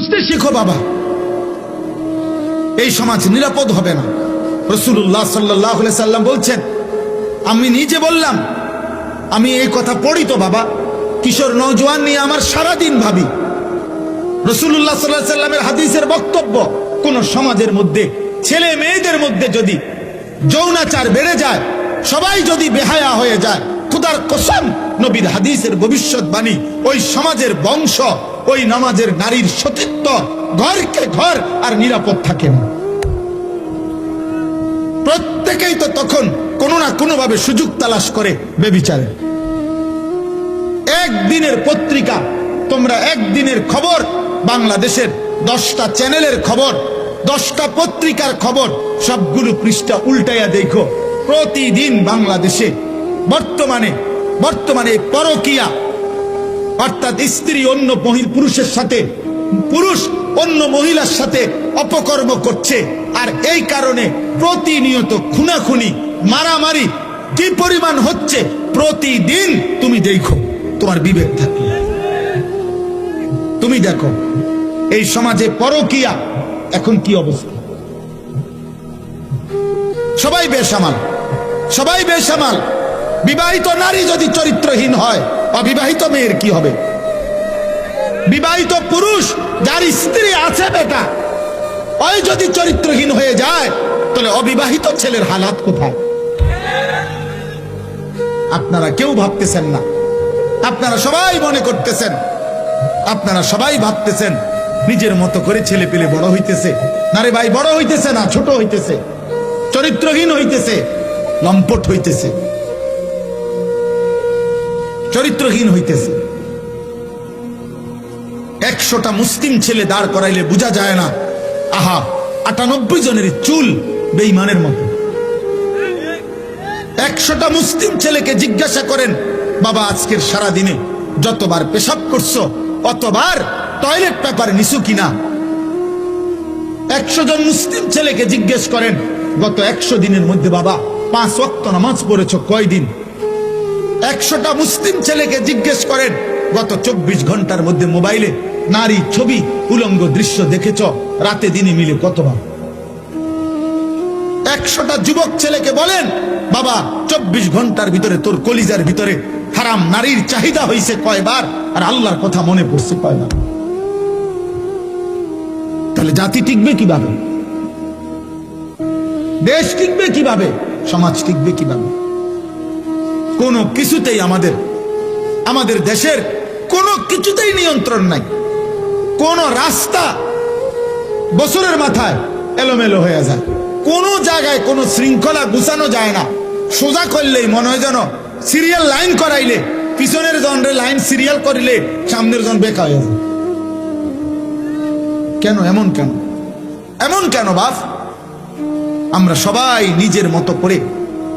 বুঝতে শিখো বাবা, এই সমাজ নিরাপদ হবে না। রাসূলুল্লাহ সাল্লাল্লাহু আলাইহি সাল্লাম বলছেন, আমি নিজে বললাম, আমি এই কথা পড়ি তো বাবা, কিশোর নওজোয়ান নিয়ে আমার সারাদিন ভাবি। রাসূলুল্লাহ সাল্লাল্লাহু আলাইহি সাল্লামের হাদিসের বক্তব্য, কোন সমাজের মধ্যে ছেলে মেয়েদের মধ্যে যদি যৌনাচার বেড়ে যায়, সবাই যদি বেহায়া হয়ে যায়, খোদার কসম, নবীর হাদিসের ভবিষ্যৎবাণী, ওই সমাজের বংশ, ওই নামাজের নারীর সতীত্ব ঘরকে ঘর আর নিরাপদ থাকে না। প্রত্যেকেই তো তখন কোনো না কোনো ভাবে সুযোগ তালাশ করে বেবিচারে। একদিনের পত্রিকা, তোমরা একদিনের খবর, বাংলাদেশের 10টা চ্যানেলের খবর, 10টা পত্রিকার খবর, সবগুলো পৃষ্ঠা উল্টাইয়া দেখো, প্রতিদিন বাংলাদেশে বর্তমানে পরকীয়া, অর্থাৎ স্ত্রী অন্য পুরুষের সাথে, পুরুষ অন্য মহিলার সাথে অপকর্ম করছে। আর এই কারণে প্রতিনিয়ত খুনাখুনি, মারামারি কি পরিমাণ হচ্ছে প্রতিদিন তুমি দেখো, তোমার বিবেক থাকে। তুমি দেখো এই সমাজে পরকীয়া এখন কি অবস্থা। সবাই বেসামাল। বিবাহিত নারী যদি চরিত্রহীন হয়, অবিবাহিত মেয়ের কি হবে? বিবাহিত পুরুষ যার স্ত্রী আছে বেটা, ওই যদি চরিত্রহীন হয়ে যায়, তাহলে অবিবাহিত ছেলের হালাত কোথায়? আপনারা কেউ ভাবতেছেন না। আপনারা সবাই মনে করতেছেন, আপনারা সবাই ভাবতেছেন নিজের মতো করে ছেলে পেলে বড় হইতেছে। না রে ভাই, বড় হইতেছে না, ছোট হইতেছে, চরিত্রহীন হইতেছে, লম্পট হইতেছে, চরিত্রহীন হইতেছে। 100টা মুসলিম ছেলে দাঁড় করাইলে বোঝা যায় না, আহা 98 জনের চুল বেঈমানের মতো। 100টা মুসলিম ছেলেকে জিজ্ঞাসা করেন, বাবা আজকের সারা দিনে যতবার পেশাব করছো, অতবার টয়লেট পেপার নিছু কিনা? 100 জন মুসলিম ছেলেকে জিজ্ঞেস করেন, গত 100 দিনের মধ্যে বাবা 5 ওয়াক্ত নামাজ পড়েছো কয়দিন? 100টা মুসলিম ছেলেকে জিজ্ঞেস করেন, গত 24 ঘন্টার মধ্যে মোবাইলে নারী ছবি, উলঙ্গ দৃশ্য দেখেছ রাতে দিনে মিলে কতবার? 100টা যুবক ছেলেকে বলেন, বাবা 24 ঘন্টার ভিতরে তোর কলিজার ভিতরে হারাম নারীর চাহিদা হয়েছে কয়বার, আর আল্লাহর কথা মনে পড়ছে কয়বার? তাহলে জাতি টিকবে কিভাবে? দেশ টিকবে কিভাবে? সমাজ টিকবে কিভাবে? কোনো কিছুতেই আমাদের দেশের কোনো কিছুতেই নিয়ন্ত্রণ নাই। কোন রাস্তা বছরের মাথায় এলোমেলো হয়ে যায়, কোন জায়গায় কোনো শৃঙ্খলা গুছানো যায় না। সোজা করলেই মনে হয় যেন সিরিয়াল লাইন করাইলে, পিছনের জনের লাইন সিরিয়াল করিলে সামনের জন বেকা হয়ে যায়। কেন এমন কেন বাপ? আমরা সবাই নিজের মতো করে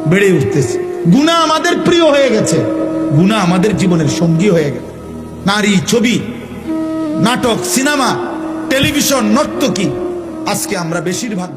বেড়ে উঠতেছি। গুনাহ আমাদের প্রিয় হয়ে গেছে, গুনাহ আমাদের জীবনের সঙ্গী হয়ে গেছে। নারী, ছবি, নাটক, সিনেমা, টেলিভিশন, নর্তকী, আজকে আমরা বেশিরভাগ